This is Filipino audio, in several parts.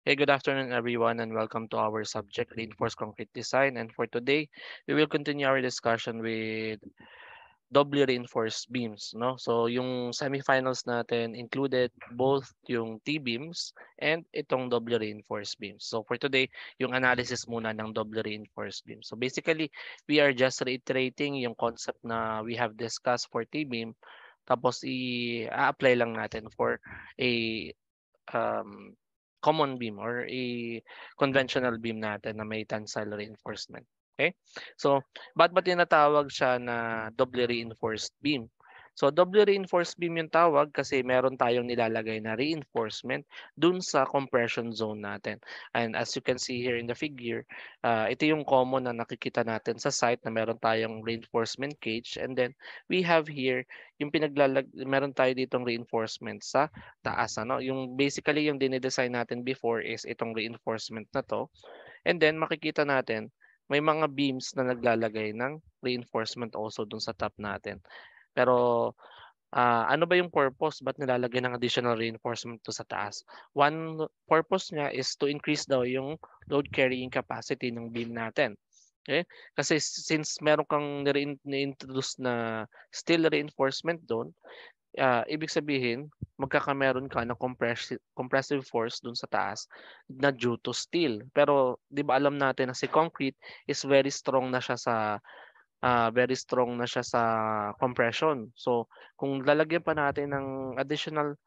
Hey, good afternoon, everyone, and welcome to our subject, Reinforced Concrete Design. And for today, we will continue our discussion with doubly reinforced beams. No? So, yung semifinals natin included both yung T-beams and itong doubly reinforced beams. So, for today, yung analysis muna ng doubly reinforced beams. So, basically, we are just reiterating yung concept na we have discussed for T-beam. Tapos, i-apply lang natin for a um, common beam or a conventional beam natin na may tensile reinforcement. Okay? So, ba't ba tinatawag siya na doubly reinforced beam? So, doubly reinforced beam yung tawag kasi meron tayong nilalagay na reinforcement dun sa compression zone natin. And as you can see here in the figure, ito yung common na nakikita natin sa site na meron tayong reinforcement cage. And then, we have here yung meron tayo ditong reinforcement sa taas, ano? Yung basically yung dine-design natin before is itong reinforcement na 'to. And then makikita natin may mga beams na naglalagay ng reinforcement also dun sa top natin. Pero, ano ba yung purpose? Ba't nilalagay ng additional reinforcement to sa taas? One purpose niya is to increase daw yung load carrying capacity ng beam natin. Okay? Kasi since meron kang ni-introduce na steel reinforcement doon, ibig sabihin, magkakameron ka ng compressive force dun sa taas na due to steel. Pero 'di ba alam natin na si concrete is very strong na siya sa compression. So, kung lalagyan pa natin ng additional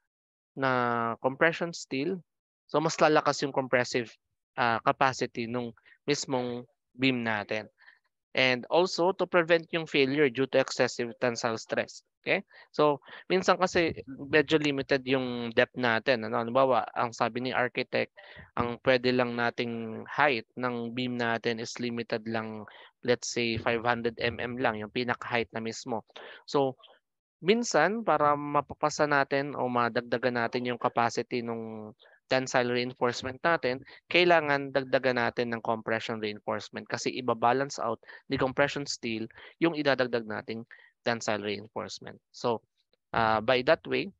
na compression steel, so mas lalakas yung compressive capacity nung mismong beam natin. And also to prevent yung failure due to excessive tensile stress. Okay? So, minsan kasi medyo limited yung depth natin. Ano? Halimbawa, ang sabi ni architect, ang pwede lang nating height ng beam natin is limited lang, let's say 500 mm lang, yung pinaka-height na mismo. So, minsan para mapapasa natin o madagdagan natin yung capacity ng tensile reinforcement natin, kailangan dagdagan natin ng compression reinforcement kasi iba-balance out ni compression steel yung idadagdag nating tensile reinforcement. So, by that way,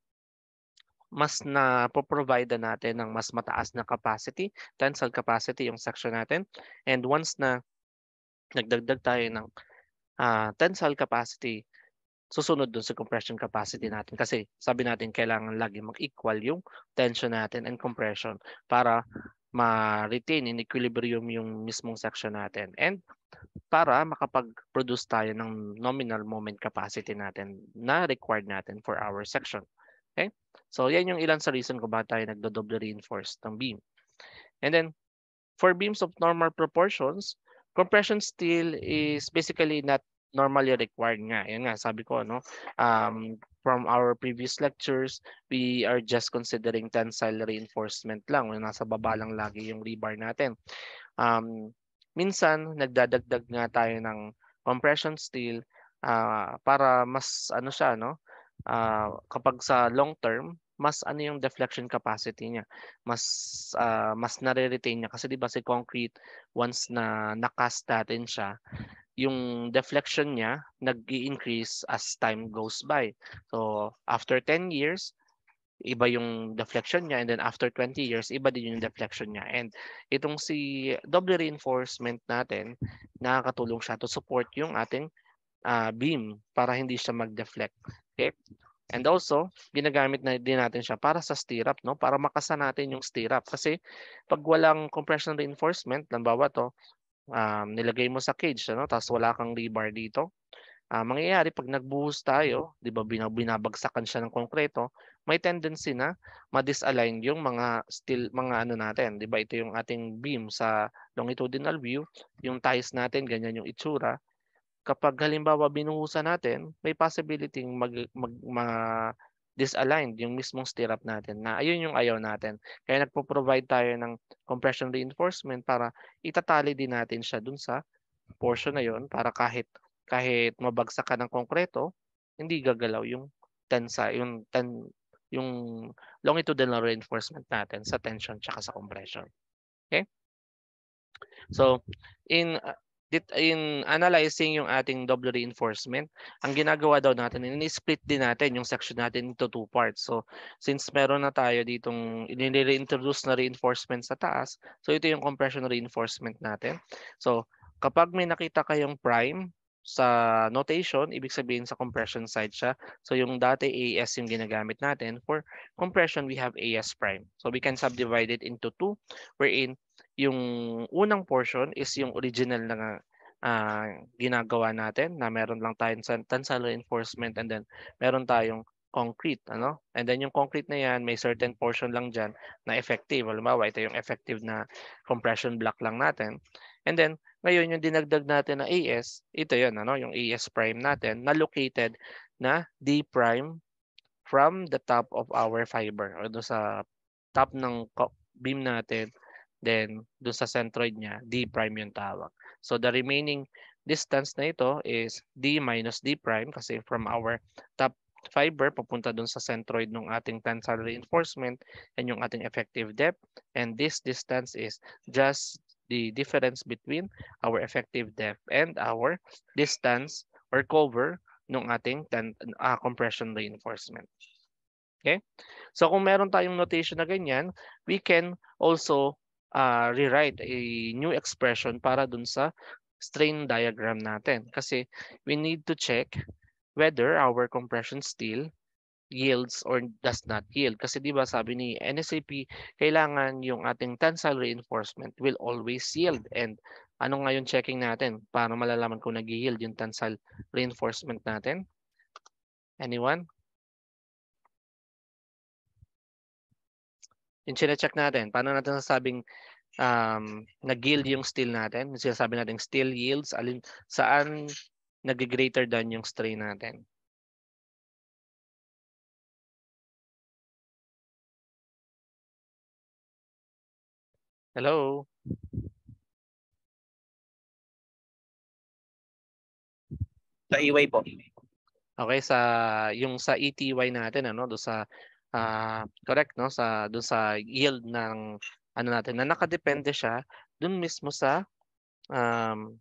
mas na provide natin ng mas mataas na capacity, tensile capacity yung section natin. And once na nagdagdag tayo ng tensile capacity, susunod dun sa compression capacity natin kasi sabi natin kailangan lagi mag-equal yung tension natin and compression para ma-retain in equilibrium yung mismong section natin and para makapag-produce tayo ng nominal moment capacity natin na required natin for our section. Okay? So, yan yung ilan sa reason kung bakit tayo nagdo-double reinforced ng beam. And then, for beams of normal proportions, compression steel is basically not normally required nga. Yan nga, sabi ko, no? From our previous lectures, we are just considering tensile reinforcement lang. Nasa baba lang lagi yung rebar natin. Minsan, nagdadagdag nga tayo ng compression steel para mas ano siya, no? Kapag sa long term, mas ano yung deflection capacity niya. Mas nare-retain niya kasi 'di ba si concrete once na nakast natin siya, yung deflection niya nag-i-increase as time goes by. So after 10 years, iba yung deflection niya and then after 20 years, iba din yung deflection niya. And itong si double reinforcement natin, nakakatulong siya to support yung ating beam para hindi siya mag-deflect. Okay? And also, ginagamit na din natin siya para sa stirrup, no? Para makasa natin yung stirrup. Kasi pag walang compression reinforcement, halimbawa to, nilagay mo sa cage, ano? Tapos wala kang rebar dito. Mangyayari pag nagbuhos tayo, 'di ba binabagsakan siya ng konkreto, may tendency na ma-disalign yung mga ano natin, 'di ba? Ito yung ating beam sa longitudinal view, yung ties natin ganyan yung itsura. Kapag halimbawa binuhusan natin, may possibility disaligned yung mismong stirrup natin na ayun yung ayaw natin. Kaya nagpo-provide tayo ng compression reinforcement para itatali din natin siya dun sa portion na yon para kahit mabagsak ka ng konkreto, hindi gagalaw yung yung longitudinal reinforcement natin sa tension tsaka sa compression. Okay? So, in in analyzing yung ating double reinforcement, ang ginagawa daw natin, ini-split din natin yung section natin into 2 parts. So, since meron na tayo ditong introduce na reinforcement sa taas, so ito yung compression reinforcement natin. So, kapag may nakita kayong prime sa notation, ibig sabihin sa compression side siya. So, yung dati AS yung ginagamit natin. For compression, we have AS prime. So, we can subdivide it into 2, wherein yung unang portion is yung original na ginagawa natin na meron lang tayong tensile reinforcement, and then meron tayong concrete, ano? And then yung concrete na yan, may certain portion lang dyan na effective. Halimbawa, ito yung effective na compression block lang natin. And then, ngayon yung dinagdag natin na AS, ito yun, ano? Yung AS prime natin na located na D prime from the top of our fiber o doon sa top ng beam natin. Then, doon sa centroid niya, D prime yung tawag. So, the remaining distance na ito is D minus D prime kasi from our top fiber papunta doon sa centroid ng ating tensile reinforcement and yung ating effective depth. And this distance is just the difference between our effective depth and our distance or cover ng ating compression reinforcement. Okay? So, kung meron tayong notation na ganyan, we can also rewrite a new expression para dun sa strain diagram natin. Kasi we need to check whether our compression steel yields or does not yield. Kasi di ba sabi ni NSAP, kailangan yung ating tensile reinforcement will always yield. And ano nga yung checking natin para malalaman kung nag-yield yung tensile reinforcement natin? Anyone? Yung check natin, paano natin nasabing nag-yield yung steel natin? Sinasabi natin steel yields, saan nag-greater than yung strain natin? Hello? Sa EY po. Okay, yung sa ETY natin, ano, do sa correct, no, doon sa yield ng ano natin na nakadepende siya doon mismo sa um,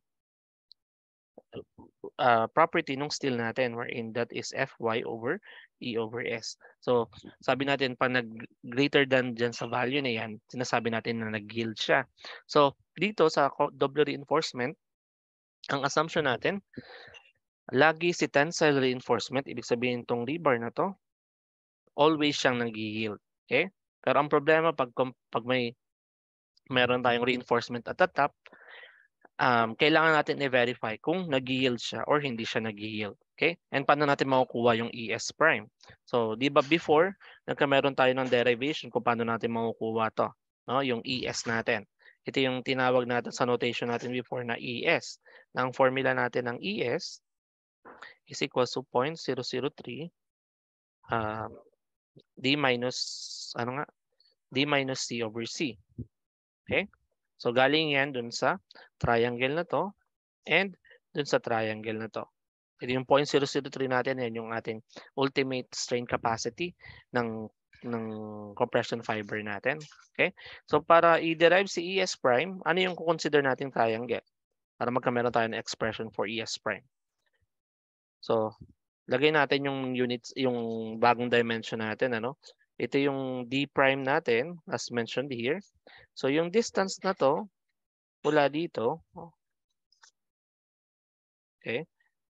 property ng steel natin, wherein that is Fy over E over S. So, sabi natin pag greater than dyan sa value na yan, sinasabi natin na nag-yield siya. So, dito sa double reinforcement, ang assumption natin, lagi si tensile reinforcement, ibig sabihin itong rebar na to, always siyang nag-yield. Okay? Pero ang problema pag meron tayong reinforcement at the top, kailangan natin i-verify kung nag-yield siya or hindi siya nag-yield. Okay? And paano natin makukuha yung ES prime? So, di ba before, nagkameron tayo ng derivation kung paano natin makukuha to, no? Yung ES natin. Ito yung tinawag natin sa notation natin before na ES. Na ang formula natin ng ES is equal to 0.003 D minus, ano nga? D minus C over C. Okay? So, galing yan dun sa triangle na to and dun sa triangle na to. Ito yung 0.003 natin, yan yung ating ultimate strain capacity ng compression fiber natin. Okay? So, para i-derive si ES prime, ano yung consider nating triangle? Para magkameron tayo ng expression for ES prime. So, lagay natin yung units, yung bagong dimension natin, ano? Ito yung D prime natin, as mentioned here. So, yung distance na to, mula dito, okay?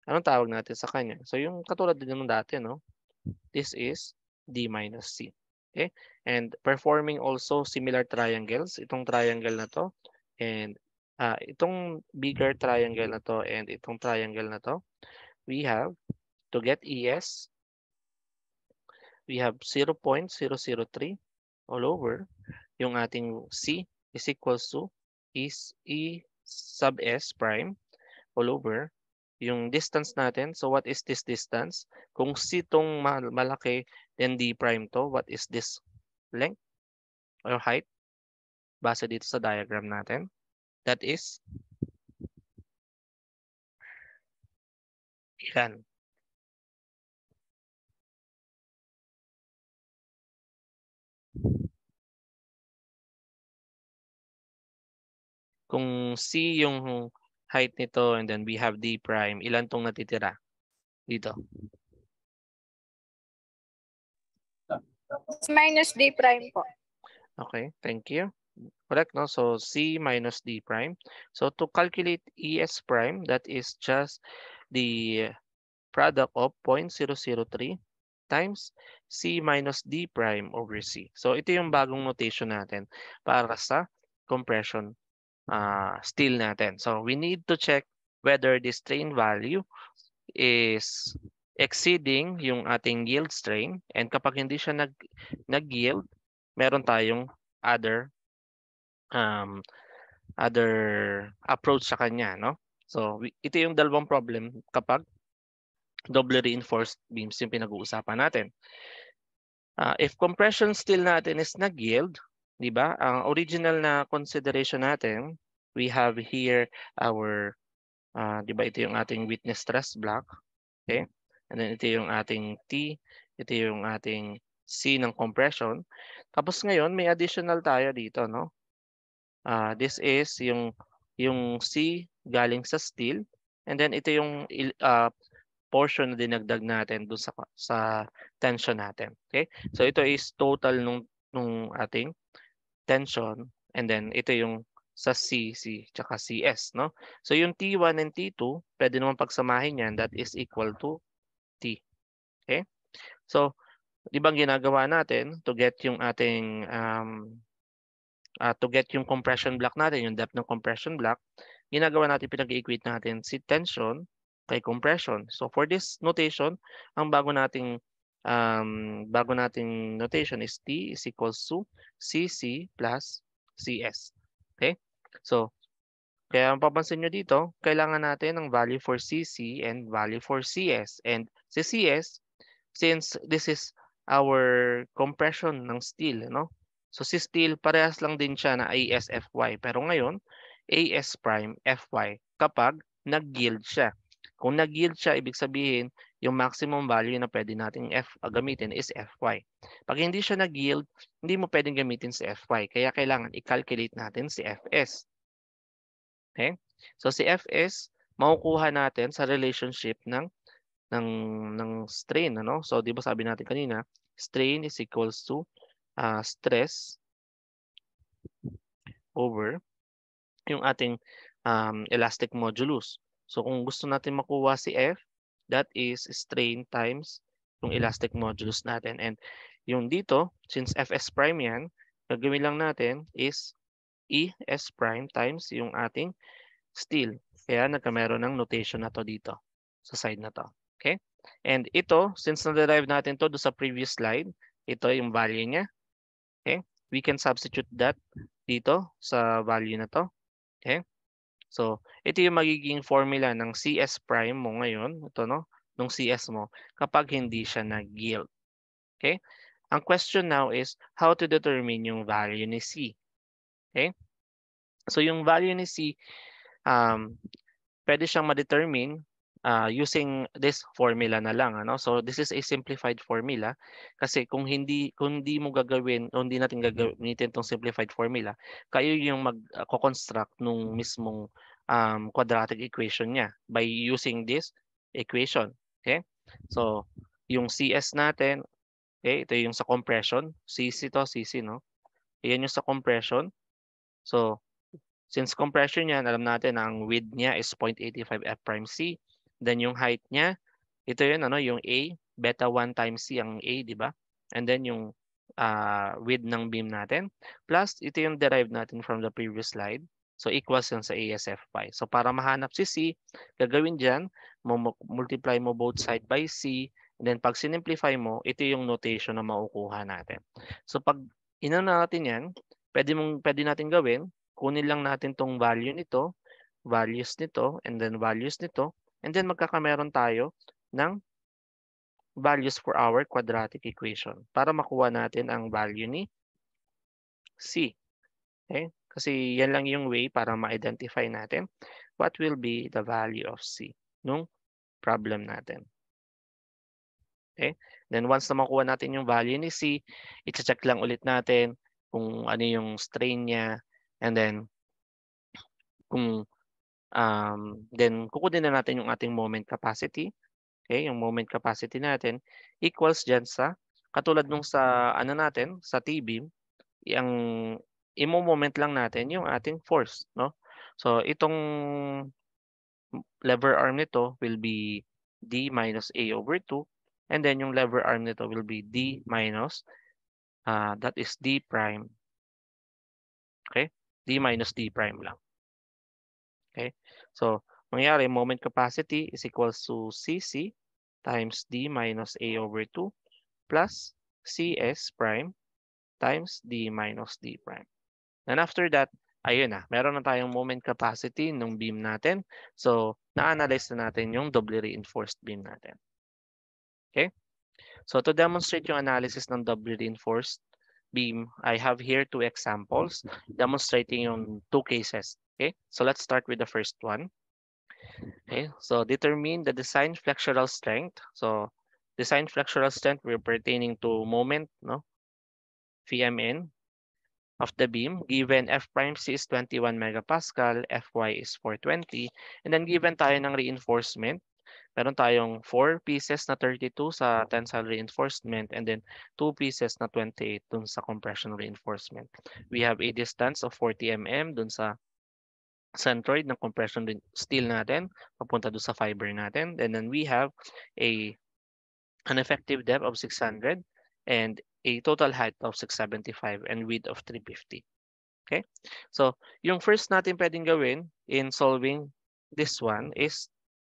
Anong tawag natin sa kanya? So, yung katulad din naman dati, no? This is D minus C. Okay? And performing also similar triangles, itong triangle na to, and itong bigger triangle na to, and itong triangle na to, we have to get ES, we have 0.003 all over. Yung ating C is equals to is E sub S prime all over yung distance natin. So what is this distance? Kung C tong malaki, then D prime to, what is this length or height? Base dito sa diagram natin. That is ilan? Kung C yung height nito, and then we have D prime. Ilan tong natitira dito? Minus D prime po. Okay, thank you. Correct, no? So C minus D prime. So to calculate ES prime, that is just the product of 0.003 times C minus D prime over C. So ito yung bagong notation natin para sa compression steel natin. So we need to check whether the strain value is exceeding yung ating yield strain, and kapag hindi siya nag-yield, meron tayong other other approach sa kanya, no? So ito yung dalawang problem kapag doubly reinforced beams yung pinag-uusapan natin. If compression steel natin is nag-yield, di ba? Ang original na consideration natin, we have here our, di ba, ito yung ating witness stress block. Okay? And then ito yung ating T, ito yung ating C ng compression. Tapos ngayon, may additional tayo dito, no? This is yung C galing sa steel, and then ito yung portion na dinagdag natin dun sa tension natin. Okay? So ito is total nung ating tension, and then ito yung sa CC tsaka CS, no? So yung T1 and T2, pwede naman pagsamahin yan, that is equal to T. Okay? So, di ba ginagawa natin to get yung ating to get yung compression block natin, yung depth ng compression block, ginagawa natin, pinag-equate natin si tension kay compression. So for this notation, ang bago nating notation is T is equals to CC plus CS. Okay? So, kaya mapapansin nyo dito, kailangan natin ng value for CC and value for CS. And si CS, since this is our compression ng steel, no? So si steel, parehas lang din siya na ASFY. Pero ngayon, AS prime FY kapag nag-yield siya. Kung nag-yield siya, ibig sabihin, yung maximum value na pwede nating gamitin is FY. Pag hindi siya nag-yield, hindi mo pwedeng gamitin si FY. Kaya kailangan i-calculate natin si FS. Okay? So si FS, makukuha natin sa relationship ng strain, ano? So, di ba sabi natin kanina, strain is equals to stress over yung ating elastic modulus. So, kung gusto natin makuha si F, that is strain times yung elastic modulus natin. And yung dito, since Fs prime yan, gagawin lang natin is Es prime times yung ating steel. Kaya nagkameron ng notation na to dito sa side na to. Okay? And ito, since na-derive natin to do sa previous slide, ito yung value niya. Okay? We can substitute that dito sa value na to. Okay? So, ito yung magiging formula ng CS prime mo ngayon. Ito, no? Nung CS mo kapag hindi siya nag-yield. Okay? Ang question now is how to determine yung value ni C. Okay? So, yung value ni C, pwede siyang ma-determine using this formula na lang, ano? So this is a simplified formula kasi kung hindi mo gagawin, o hindi natin gagamitin tong simplified formula, kayo yung mag-construct nung mismong quadratic equation niya by using this equation. Okay? So yung CS natin, okay, ito yung sa compression, CC to, CC, no? Ayan yung sa compression. So since compression yan, alam natin ang width niya is 0.85 F prime C. Then yung height niya, ito yun, ano, yung A, beta 1 times C ang A, di ba? And then yung width ng beam natin. Plus, ito yung derived natin from the previous slide. So, equals yun sa ASF pi. So, para mahanap si C, gagawin dyan, multiply mo both side by C. And then, pag sinimplify mo, ito yung notation na makukuha natin. So, pag inano natin yan, pwede natin gawin, kunin lang natin tong value nito, values nito, and then values nito, and then magkakameron tayo ng values for our quadratic equation para makuha natin ang value ni C. Okay? Kasi yan lang yung way para ma-identify natin what will be the value of C nung problem natin. Okay? Then once na makuha natin yung value ni C, i-check lang ulit natin kung ano yung strain niya, and then kung Then kukunin na natin yung ating moment capacity. Okay, yung moment capacity natin equals dyan sa katulad nung sa ano natin sa T-beam, ang imo-moment lang natin yung ating force, no? So itong lever arm nito will be D minus A over 2, and then yung lever arm nito will be D minus that is D prime. Okay? D minus D prime lang. Okay? So mangyari moment capacity is equals to CC times D minus A over 2 plus CS prime times D minus D prime. And after that, ayun na, meron na tayong moment capacity ng beam natin. So, na-analyze na natin yung doubly reinforced beam natin. Okay? So, to demonstrate yung analysis ng doubly reinforced beam, I have here two examples demonstrating yung two cases. Okay? So, let's start with the first one. Okay? So, determine the design flexural strength. So, design flexural strength we're pertaining to moment, no? VMN of the beam, given F prime C is 21 megapascal, Fy is 420, and then given tayo ng reinforcement, meron tayong 4 pieces na 32 sa tensile reinforcement, and then 2 pieces na 28 dun sa compression reinforcement. We have a distance of 40 mm dun sa centroid ng compression steel natin, papunta dun sa fiber natin, and then we have an effective depth of 600 and a total height of 675 and width of 350. Okay? So, yung first natin pwedeng gawin in solving this one is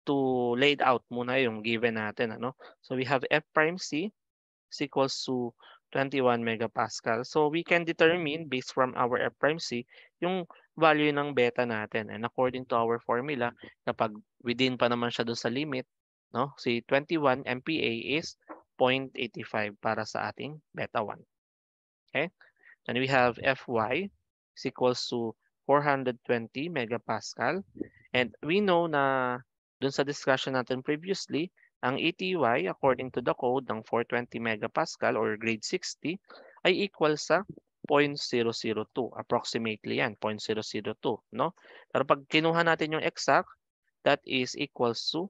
to lay out muna yung given natin. Ano? So, we have F prime C is equals to 21 megapascal. So, we can determine based from our F prime C yung value ng beta natin. And according to our formula, kapag within pa naman siya doon sa limit, no? Si 21 MPa is 0.85 para sa ating beta 1. Okay? And we have Fy is equals to 420 megapascal. And we know na dun sa discussion natin previously, ang ETY according to the code ng 420 megapascal or grade 60 ay equal sa 0.002. Approximately yan, 0.002. No? Pero pag kinuha natin yung exact, that is equals to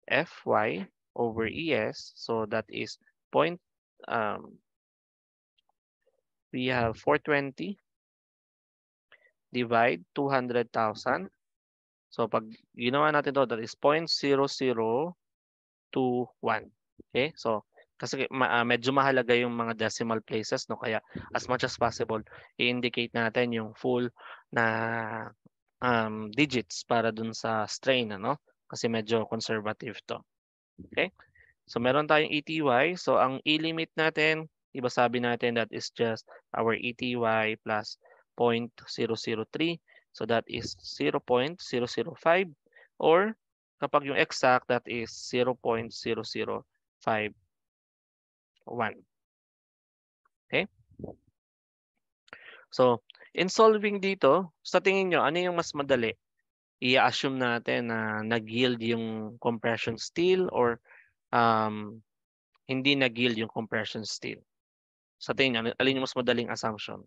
Fy over ES. So that is we have 420 divide 200,000. So pag ginawa natin to, that is 0.0021. Okay? So kasi medyo mahalaga yung mga decimal places, no? Kaya as much as possible, i-indicate natin yung full na digits para dun sa strain, ano? Kasi medyo conservative to. Okay? So meron tayong ETY. So ang i-limit natin, iba sabi natin that is just our ETY plus 0.003. So that is 0.005, or kapag yung exact, that is 0.0051. Okay? So, in solving dito, sa tingin nyo, ano yung mas madali? I-assume natin na nag-yield yung compression steel or hindi nag-yield yung compression steel? Sa tingin nyo, alin yung mas madaling assumption?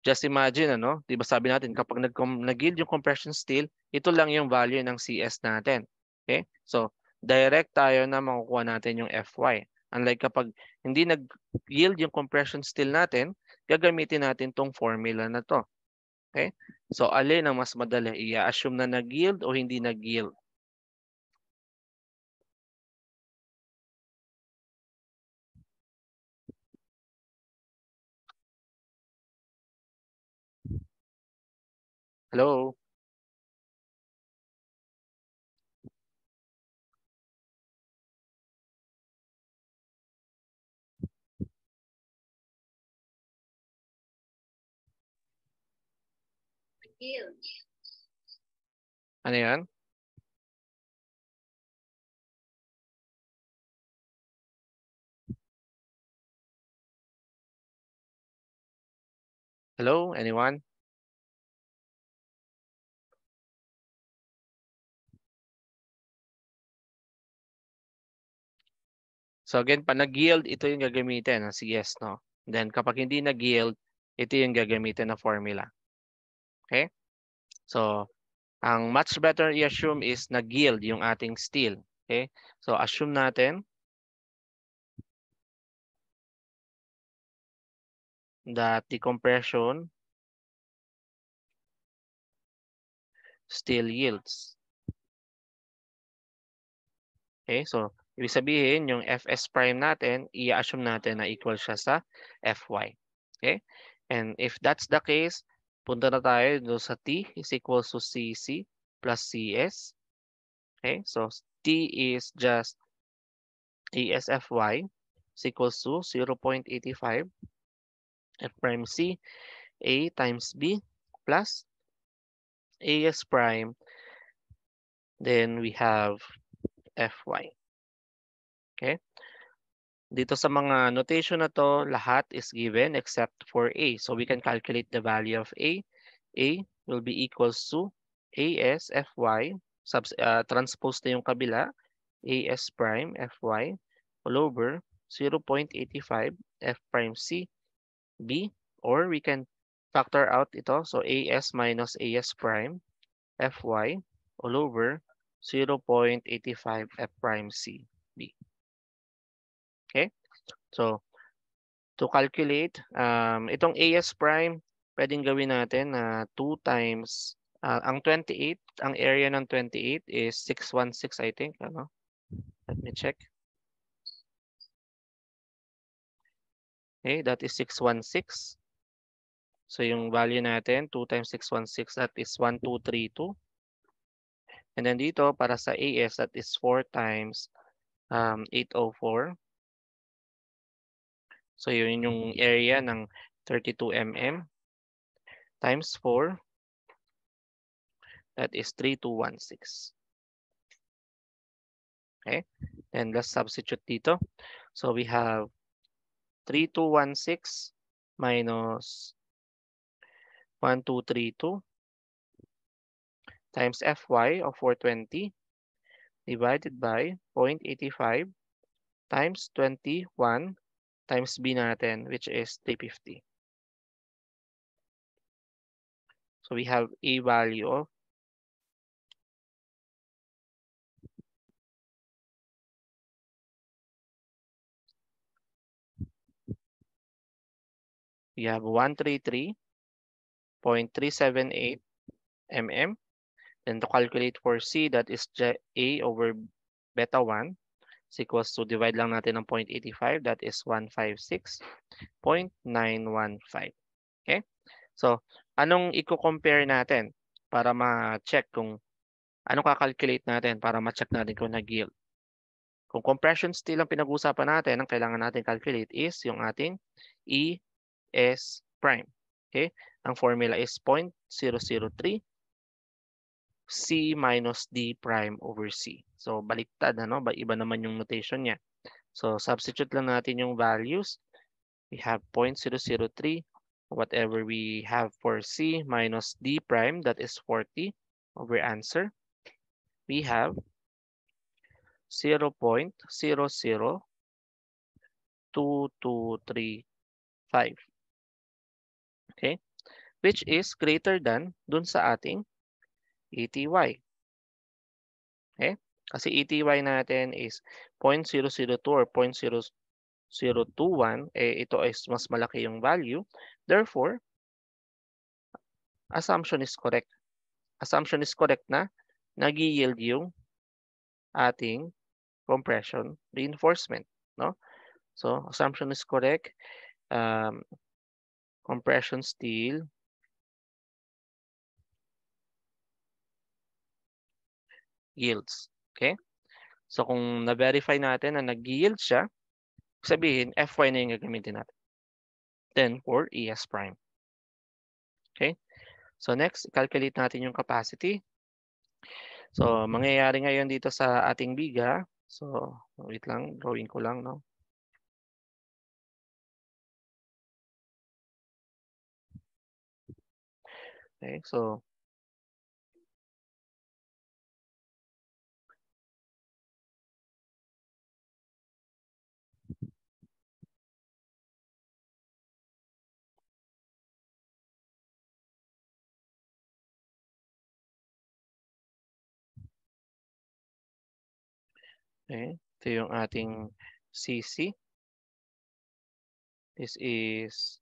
Just imagine, ano, 'di ba sabi natin kapag nag-yield yung compression steel, ito lang yung value ng CS natin. Okay? So, direct tayo na makukuha natin yung Fy. Unlike kapag hindi nag-yield yung compression steel natin, gagamitin natin tong formula na to. Okay? So, alin ang mas madali? I-assume na nag-yield o hindi nag-yield? Hello? Ano yan? Hello? Anyone? So again, pag nag-yield, ito yung gagamitin, CS, no? Then kapag hindi nag-yield, ito yung gagamitin na formula. Okay? So, ang much better i-assume is nag-yield yung ating steel. Okay? So, assume natin that the compression still yields. Okay? So, ibig sabihin, yung Fs prime natin, i-assume natin na equal siya sa Fy. Okay? And if that's the case, punta na tayo doon sa T is equals to Cc plus Cs. Okay? So, T is just ASFY is equals to 0.85 F prime C A times B plus AS prime. Then we have Fy. Okay? Dito sa mga notation na to, lahat is given except for A. So we can calculate the value of A. A will be equals to AS Fy, transpose na yung kabila, AS prime Fy all over 0.85 F prime C B, or we can factor out ito. So AS minus AS prime Fy all over 0.85 F prime C B. Okay? So, to calculate, itong AS prime, pwedeng gawin natin na 2 times, ang 28, ang area ng 28 is 616, I think. Ano? Let me check. Okay, that is 616. So, yung value natin, 2 times 616, that is 1232. And then dito, para sa AS, that is 4 times 804. So, yun yung area ng 32 mm times 4, that is 3216. Okay, then let's substitute dito. So, we have 3216 minus 1232 times Fy of 420 divided by 0.85 times 21 times B natin, which is 350. So we have a value of 133.378 mm. Then to calculate for C, that is A over beta 1 is equals to divide lang natin ng 0.85, that is 156.915. Okay? So, anong i-compare natin para ma-check kung anong kakalculate natin para ma-check natin kung nag-yield? Kung compression steel ang pinag-uusapan natin, ang kailangan natin calculate is yung ating ES prime. Okay? Ang formula is 0.003 C minus D prime over C. So, baliktad, ano? Iba naman yung notation niya. So, substitute lang natin yung values. We have 0.003, whatever we have for C minus D prime, that is 40 over answer. We have 0.002235. Okay? Which is greater than dun sa ating ETY. Okay? Kasi ETY natin is 0.002 or 0.0021. Ito is mas malaki yung value. Therefore, assumption is correct. Assumption is correct na nag-yield yung ating compression reinforcement. No? So, assumption is correct. Compression steel yields. Okay? So, kung na-verify natin na nag-yield siya, sabihin, Fy na yung gagamitin natin. Then, for ES prime. Okay? So, next, calculate natin yung capacity. So, mangyayari ngayon dito sa ating biga. So, wait lang, drawing ko lang, no? Okay, so, Okay, ito yung ating CC. This is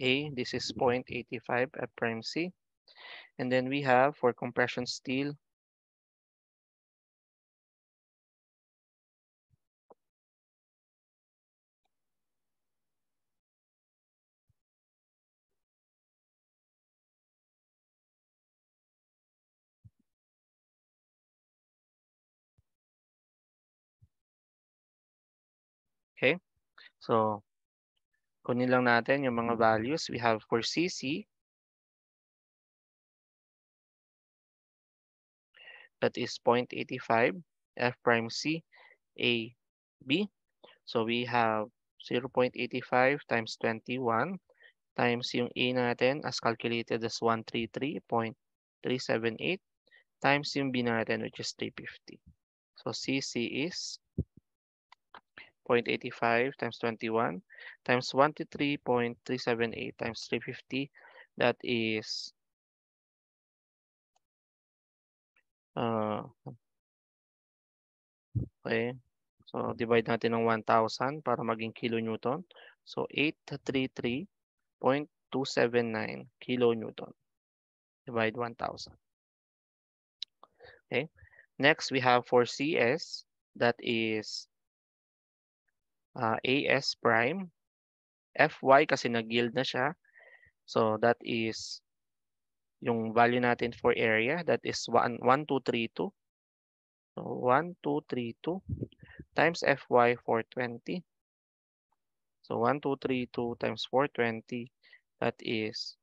A, this is 0.85 F prime C. And then we have for compression steel, okay? So, kunin lang natin yung mga values. We have for CC, that is 0.85 F prime C A B. So we have 0.85 times 21 times yung A natin as calculated as 133.378 times yung B natin which is 350. So CC is 0.85 times 21 times 133.378 times 350. That is okay. So divide natin ng 1,000 para maging kilonewton. So 833.279 kilonewton. Divide 1,000. Okay. Next, we have for CS, that is AS prime. FY kasi nag-yield na siya. So that is yung value natin for area. That is 1232. So 1232 times FY 420. So 1232 times 420. That is,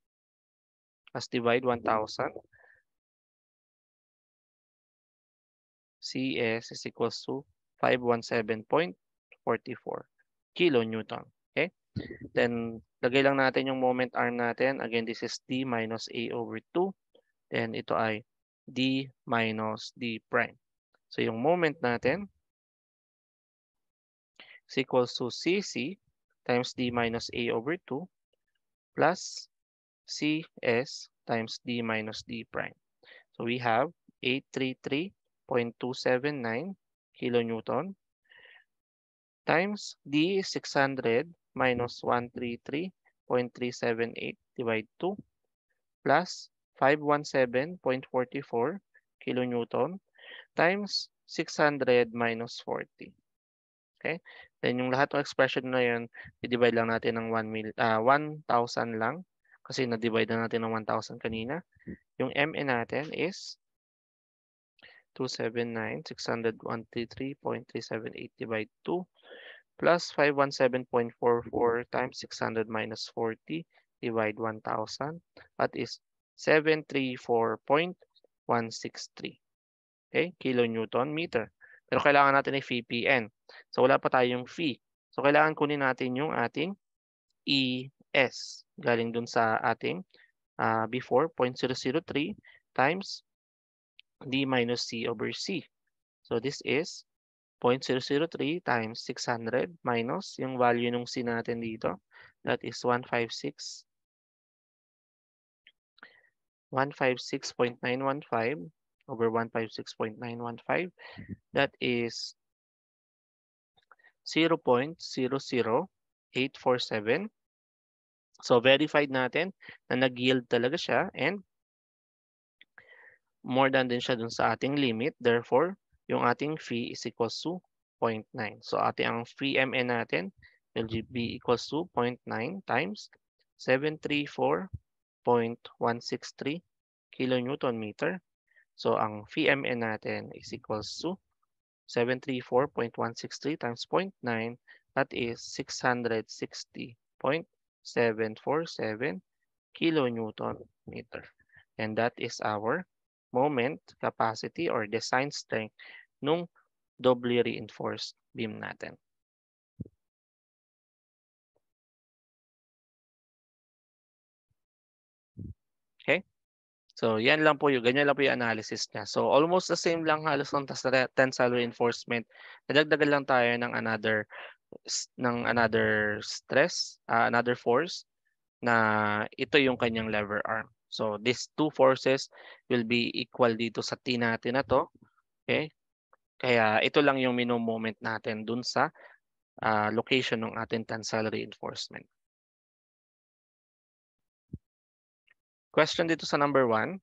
let's divide 1,000. CS is equals to 517.44 kilonewton. Okay? Then, lagay lang natin yung moment arm natin. Again, this is D minus A over 2. Then, ito ay D minus D prime. So, yung moment natin is equals to CC times D minus A over 2 plus CS times D minus D prime. So, we have 833.279 kilonewton times D is 600 minus 133.378 divide 2 plus 517.44 kilonewton times 600 minus 40. Okay? Then yung lahat ng expression na yun, i-divide lang natin ng 1,000 lang kasi na-divide na natin ng 1,000 kanina. Yung MN natin is 279,600,133.378 divide 2 plus 517.44 times 600 minus 40 divide 1,000. That is 734.163. Okay, kilonewton meter. Pero kailangan natin ay phi-PN. So wala pa tayong phi. So kailangan kunin natin yung ating ES. Galing dun sa ating before 0.003 times D minus C over C. So this is 0.003 times 600 minus yung value nung C natin dito. That is 156.915 over 156.915. That is 0.00847. So verified natin na nag-yield talaga siya and more than din siya dun sa ating limit. Therefore, yung ating fee is equals to 0.9. So ang fee MN natin will be equals to 0.9 times 734.163 kilonewton meter. So ang fee MN natin is equals to 734.163 times 0.9. That is 660.747 kilonewton meter. And that is our moment capacity or design strength nung doubly reinforced beam natin. Okay? So, yan lang po yung, ganyan lang po yung analysis niya. So, almost the same lang halos ng tensile reinforcement. Nadagdagan lang tayo ng another stress, another force na ito yung kanyang lever arm. So, these two forces will be equal dito sa T natin na to. Okay? Kaya ito lang yung mino-moment natin dun sa location ng ating tensile reinforcement. Question dito sa number 1.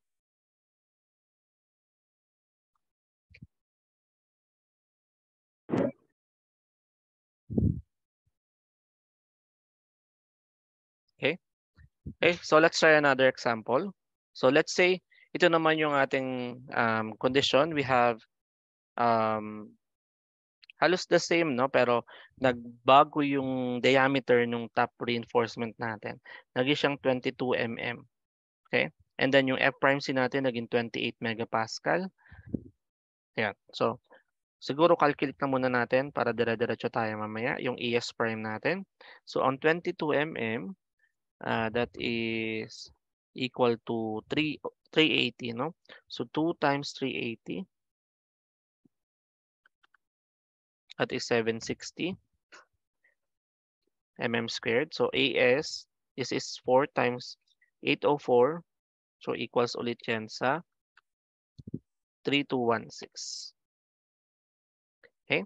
Okay. Okay, so let's try another example. So let's say ito naman yung ating condition. We have halos the same, no? Pero nagbago yung diameter ng top reinforcement natin. Naging siyang 22 mm. Okay? And then yung F prime C natin naging 28 megapascal. Ayan. So siguro calculate na muna natin para dire-diretso tayo mamaya yung ES prime natin. So on 22 mm, that is equal to 380, no? So 2 times 380, that is 760 mm squared. So AS, this is 4 times 804. So equals ulit yan sa 3216. Okay?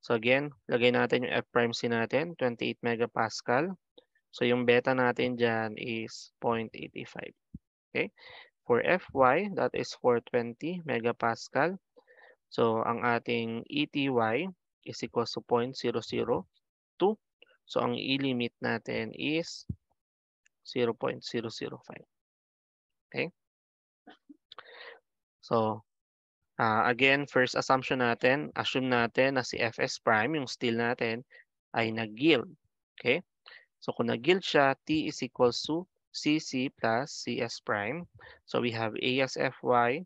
So again, lagay natin yung F prime C natin, 28 megapascal. So yung beta natin dyan is 0.85. Okay? For Fy, that is 420 megapascal. So ang ating ETY is equals to 0.002. So ang i-limit natin is 0.005. Okay? So again, first assumption natin, assume natin na si Fs prime, yung steel natin, ay nag-yield. Okay? So kung nag-yield siya, T is equals to Cc plus Cs prime. So we have A as Fy,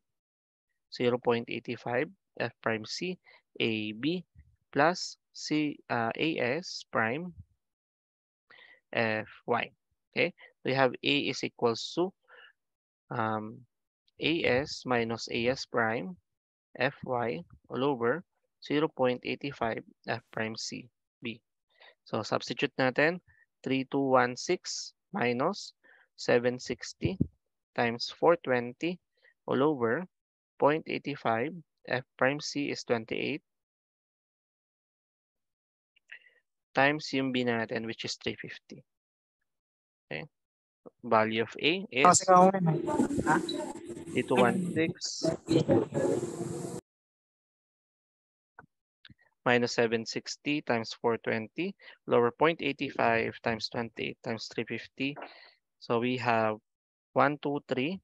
0.85, F prime C, AB, plus AS prime, Fy. Okay? We have A is equals to AS minus AS prime, Fy all over 0.85 F prime C, B. So substitute natin, 3216 minus 760 times 420 all over 0.85. F prime C is 28 times yung B natin, which is 350. Okay. Value of A is 3216 minus 760 times 420, lower 0.85 times 28 times 350. So we have 123.832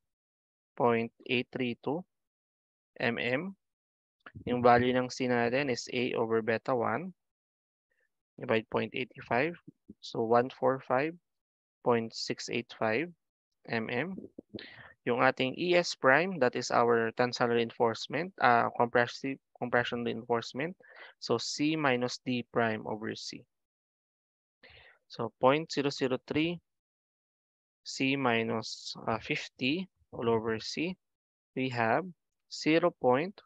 mm. Yung value ng C natin is A over beta 1. Divide 0.85. So 145.685 mm. Yung ating ES prime, that is our tensile reinforcement, compression reinforcement. So C minus D prime over C. So 0.003 C minus 50 all over C. We have 0.00197.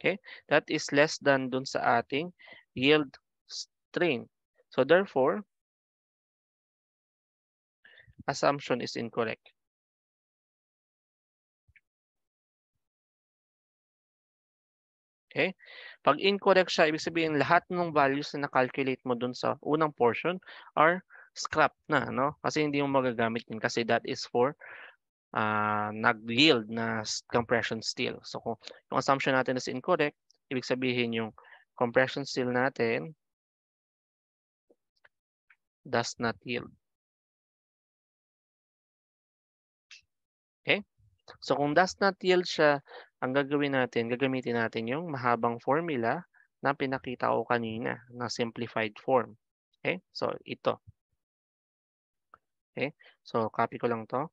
Okay? That is less than dun sa ating yield strain. So therefore, assumption is incorrect. Okay? Pag incorrect siya, ibig sabihin lahat ng values na na-calculate mo dun sa unang portion are scrap na, no? Kasi hindi mo magagamit yun kasi that is for nag-yield na compression steel. So kung yung assumption natin is incorrect, ibig sabihin yung compression steel natin does not yield. Okay? So kung does not yield siya, ang gagamitin natin yung mahabang formula na pinakita ko kanina na simplified form. Okay? So ito. Okay? So copy ko lang to.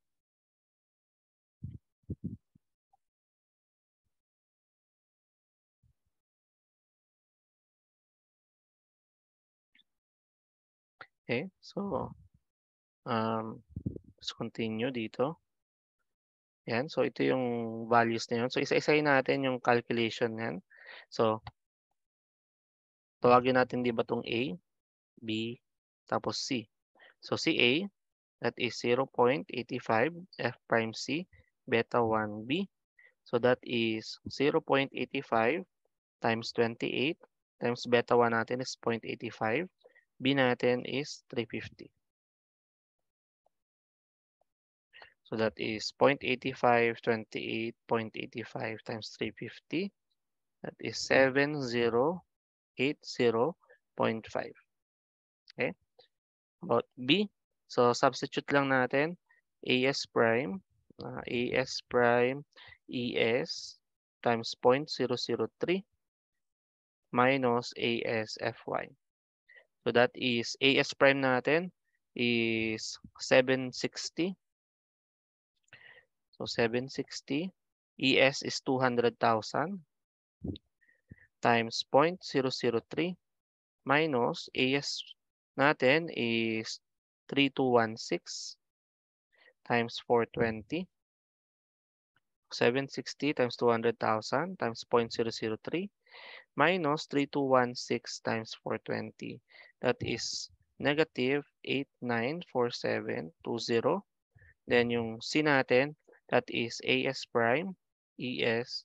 Okay? So let's continue dito. Yan. So ito yung values na yun. So isa-isayin natin yung calculation yan. So tawagin natin di ba itong A, B, tapos C. So CA, that is 0.85 F prime C, beta 1B. So that is 0.85 times 28 times beta 1 natin is 0.85. B natin is 350. So that is 0.85, 28, 0.85 times 350. That is 7080.5. Okay? About B. So substitute lang natin AS prime ES times 0.003 minus ASFY. So that is AS prime natin is 760. So 760. ES is 200,000 times 0.003 minus AS natin is 3216 times 420. 760 times 200,000 times 0.003 minus 3216 times 420. That is negative 894720. Then yung C natin, that is AS prime ES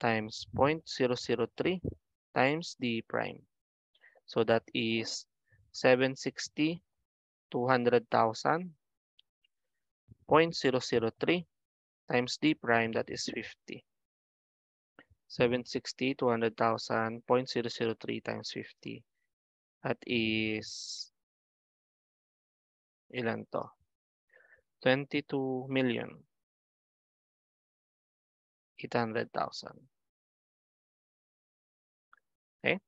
times 0.003 times D prime. So that is 760, 200,000, 0.003 times D prime, that is 50. 760, 200,000, 0.003 times 50. That is, ilan to? 22,800,000. Okay?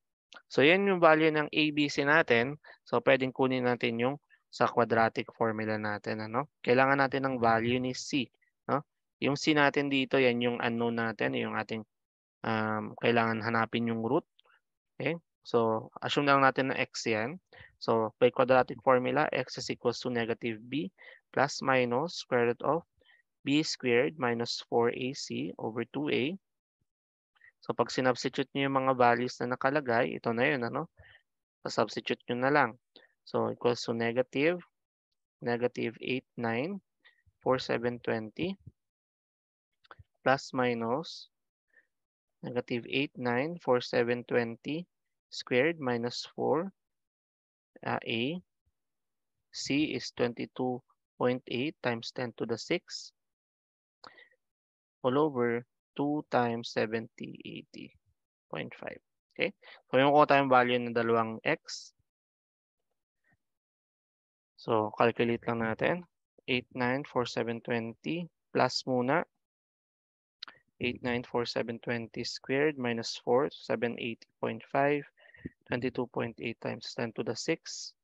So, yan yung value ng ABC natin. So, pwedeng kunin natin yung sa quadratic formula natin. Ano? Kailangan natin ng value ni C. No? Yung C natin dito, yan yung unknown natin. Yung ating kailangan hanapin yung root. Okay? So, assume lang natin na x yan. So, by quadratic formula, x is equals to negative b plus minus square root of b squared minus 4ac over 2a. So, pag sinubstitute nyo yung mga values na nakalagay, ito na yun, ano? Substitute nyo na lang. So, equals to negative 894720 plus minus negative 894720 squared minus 4 a. C is 22.8 times 10 to the 6 all over 2 times 7080.5. Okay? So, yung kuha tayong value ng dalawang x. So, calculate lang natin. 894720 plus muna. 894720 squared minus 4, 780.5. 22.8 times 10 to the 6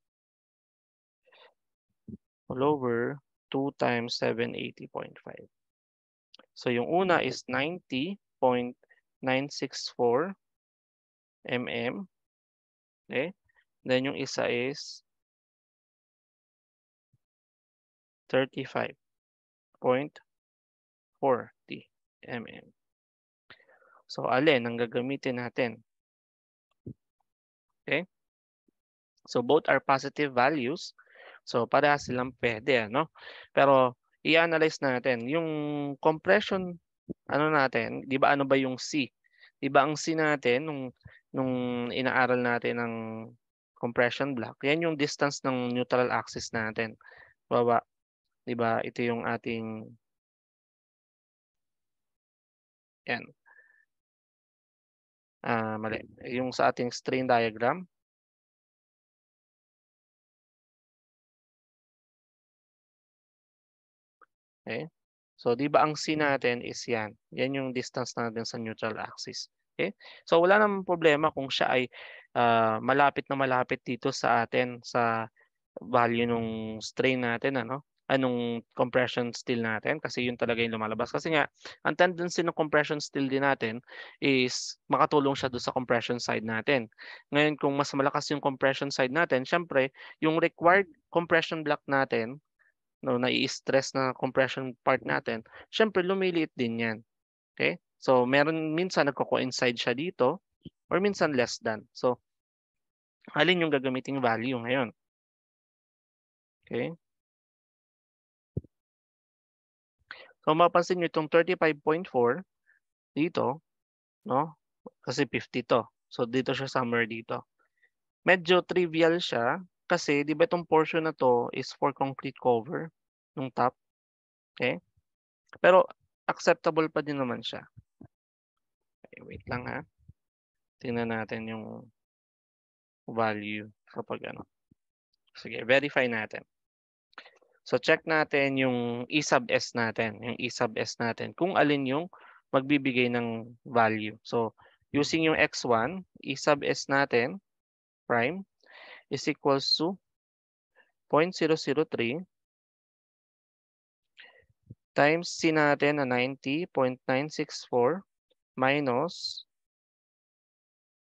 all over 2 times 780.5. So, yung una is 90.964 mm. Okay? Then, yung isa is 35.40 mm. So, alin ang gagamitin natin? Okay? So, both are positive values. So, parehas silang pwede, ano? Pero, i-analyze natin. Yung compression, ano natin, di ba ano ba yung C? Di ba ang C natin, nung inaaral natin ng compression block, yan yung distance ng neutral axis natin. Baba, di ba? Ito yung ating, yan. Mali. Yung sa ating strain diagram. Okay? So, di ba ang C natin is yan. Yan yung distance natin sa neutral axis. Okay? So, wala namang problema kung siya ay malapit na malapit dito sa atin sa value nung strain natin, ano? Anong compression steel natin kasi yun talaga yung lumalabas. Kasi nga, ang tendency ng compression steel din natin is makatulong siya doon sa compression side natin. Ngayon, kung mas malakas yung compression side natin, syempre, yung required compression block natin, no, nai-stress na compression part natin, syempre lumiliit din yan. Okay? So, meron minsan nagko-coincide siya dito or minsan less than. So, alin yung gagamiting value ngayon? Okay? So, mapansin nyo itong 35.4, dito, no? Kasi 50 to. So, dito siya somewhere dito. Medyo trivial siya kasi 'di ba itong portion na 'to is for concrete cover nung top, okay? Pero acceptable pa din naman siya. Okay, wait lang ha. Tingnan natin yung value kapag ano. Sige, verify natin. So check natin yung E sub S natin, yung E sub S natin kung alin yung magbibigay ng value. So using yung x1, E sub S natin prime is equals to 0.003 times C natin na 90.964 minus,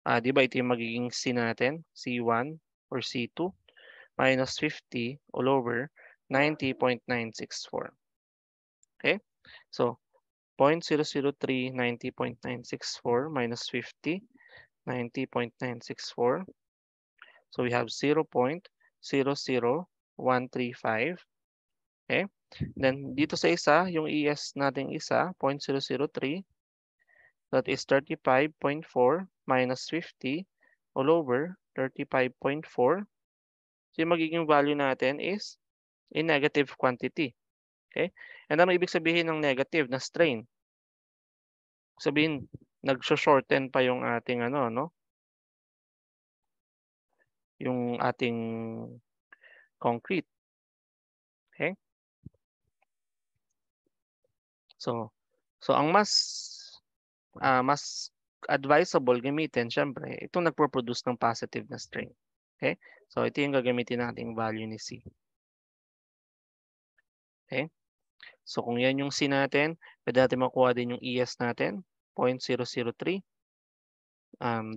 di ba ito yung magiging C natin, C1 or C2 minus 50 all over 90.964. Okay? So 0.003, 90.964 minus 50, 90.964. So we have 0.00135. Okay? Then dito sa isa, yung ES nating isa, 0.003, that is 35.4 minus 50 all over 35.4. So yung magiging value natin is a negative quantity. Okay? And ano ibig sabihin ng negative na strain? Sabihin, nag-shorten pa yung ating ano, no? Yung ating concrete. Okay? So ang mas advisable gamitin syempre itong nagpo-produce ng positive na strain. Okay? So ito yung gagamitin nating value ni C. Okay? So kung yan yung C natin, pwede natin makuha din yung ES natin, 0.003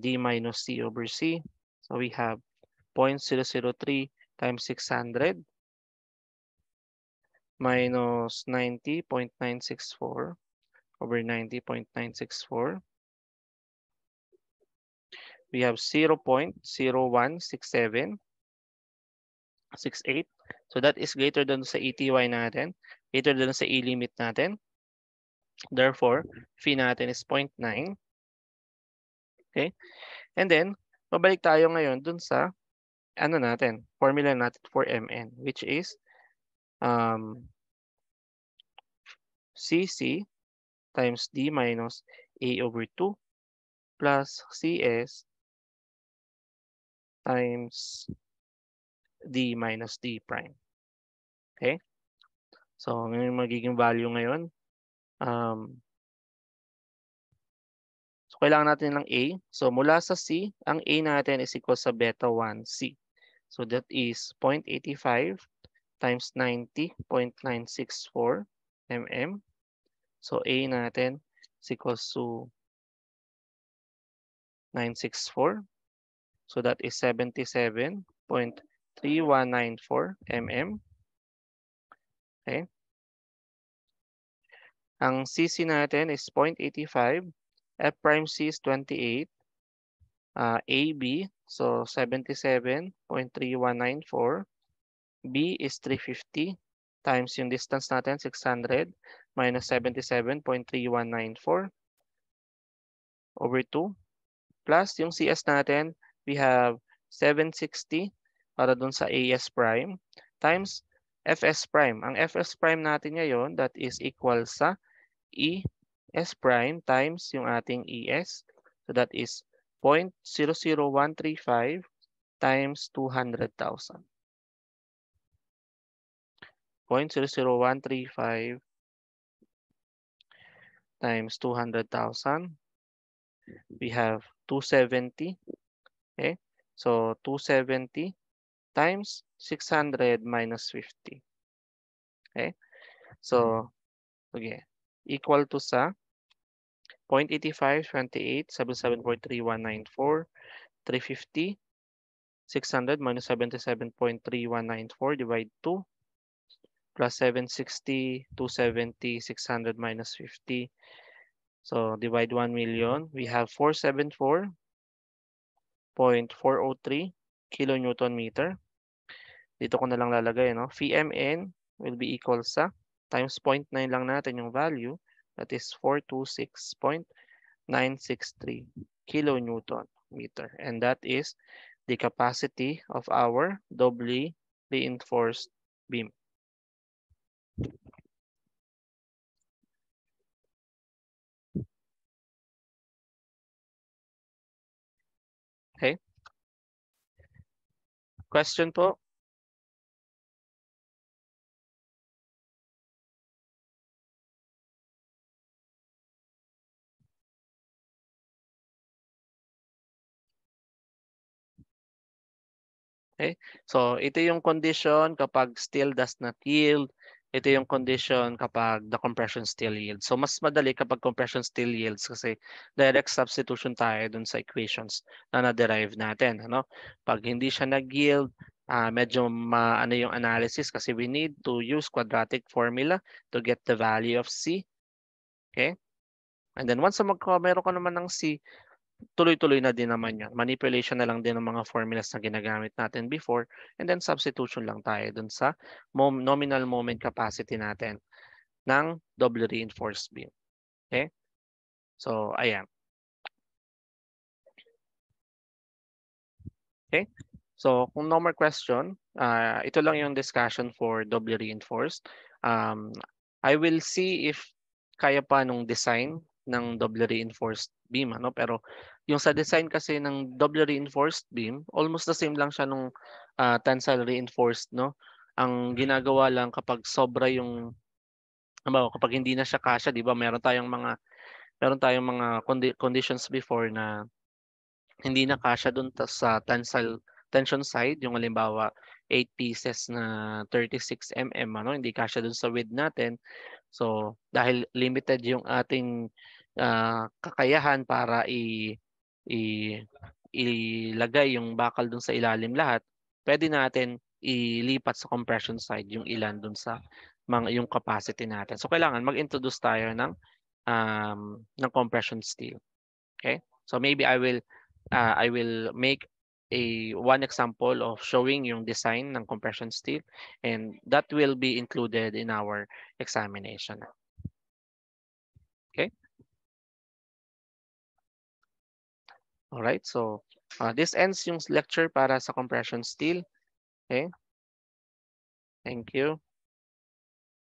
D minus C over C. So we have 0.003 times 600 minus 90.964 over 90.964. We have 0.016768. So that is greater than sa ETY natin, greater than sa E-limit natin. Therefore, phi natin is 0.9. Okay? And then, babalik tayo ngayon dun sa ano natin, formula natin for MN, which is CC times D minus A over 2 plus CS times D minus D prime. Okay? So, yung magiging value ngayon, so kailangan natin ng A. So, mula sa C, ang A natin is equal sa beta 1C. So, that is 0.85 times 90.964 mm. So, A natin is equals to 964. So, that is 77.3194 mm. Okay. Ang CC natin is 0.85. F prime C is 28. AB, so 77.3194. B is 350 times yung distance natin, 600 minus 77.3194 over 2 plus yung CS natin, we have 760 para dun sa AS prime times FS prime. Ang FS prime natin ngayon, that is equal sa ES prime times yung ating ES. So that is 0.00135 times 200,000. 0.00135 times 200,000. We have 270. Okay, so 270 times 600 minus 50. Okay, so okay, equal to sa 0.85, 28, 77.3194, 350, 600 minus 77.3194 divide 2 plus 760, 270, 600 minus 50. So divide 1 million. We have 474.403 kilonewton meter. Dito ko na lang lalagay, no? Phi MN will be equal sa times 0.9 lang natin yung value, That is 426.963 kilonewton meter. And that is the capacity of our doubly reinforced beam. Okay? Question po? Okay? So, ito yung condition kapag steel does not yield. Ito yung condition kapag the compression steel yields. So, mas madali kapag compression steel yields kasi direct substitution tayo dun sa equations na na-derive natin. Ano? Pag hindi siya nag-yield, medyo ano yung analysis kasi we need to use quadratic formula to get the value of C. Okay? And then once meron ka naman ng C, tuloy-tuloy na din naman yun. Manipulation na lang din ng mga formulas na ginagamit natin before and then substitution lang tayo dun sa nominal moment capacity natin ng double reinforced beam. Okay? So, ayan. Okay? So, kung no more question, ito lang yung discussion for double reinforced. I will see if kaya pa nung design ng double reinforced beam. Ano? Pero yung sa design kasi ng double reinforced beam, almost the same lang siya nung tensile reinforced. No? Ang ginagawa lang kapag sobra yung, kapag hindi na siya kasya, di ba? Meron tayong mga conditions before na hindi na kasya dun sa tensile tension side, yung halimbawa 8 pieces na 36 mm, ano, hindi kasya dun sa width natin. So, dahil limited yung ating kakayahan para i ilagay yung bakal dun sa ilalim lahat, pwede natin ilipat sa compression side yung ilan dun sa yung capacity natin. So, kailangan mag-introduce tayo ng compression steel. Okay? So maybe I will make one example of showing yung design ng compression steel, and that will be included in our examination. Okay? All right. So this ends yung lecture para sa compression steel. Okay? Thank you.